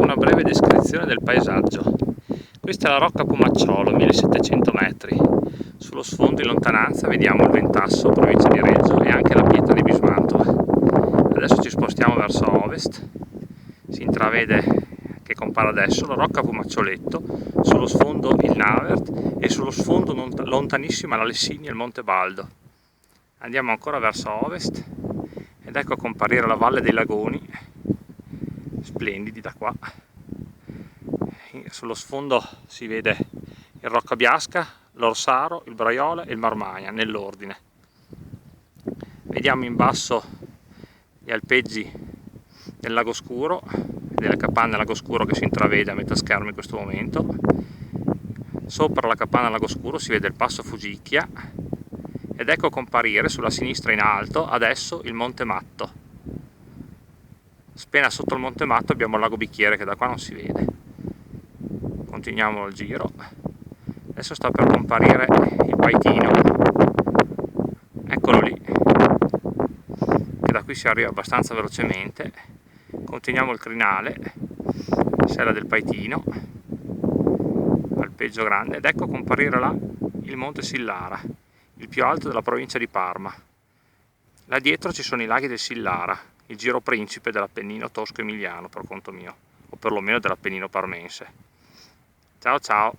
una breve descrizione del paesaggio. Questa è la Rocca Pomacciolo, 1700 metri. Sullo sfondo in lontananza vediamo il Ventasso, provincia di Reggio, e anche la Pietra di Bismantola. Adesso ci spostiamo verso ovest. Si intravede, che compare adesso, la Rocca Pomaccioletto, sullo sfondo il Navert e sullo sfondo lontanissima la Lessini e il Monte Baldo. Andiamo ancora verso ovest ed ecco comparire la Valle dei Lagoni, splendidi da qua. Sullo sfondo si vede il Rocca Biasca, l'Orsaro, il Braiola e il Marmagna nell'ordine. Vediamo in basso gli alpeggi del Lago Scuro, della capanna Lago Scuro che si intravede a metà schermo in questo momento. Sopra la capanna Lago Scuro si vede il passo Fugicchia ed ecco comparire sulla sinistra in alto adesso il Monte Matto. Appena sotto il Monte Matto abbiamo il Lago Bicchiere che da qua non si vede. Continuiamo il giro. Adesso sta per comparire il Paitino, eccolo lì, che da qui si arriva abbastanza velocemente. Continuiamo il crinale, sella del Paitino, alpeggio grande, ed ecco comparire là il Monte Sillara, il più alto della provincia di Parma. Là dietro ci sono i laghi del Sillara, il giro principe dell'Appennino tosco-emiliano per conto mio, o perlomeno dell'Appennino parmense. Ciao ciao!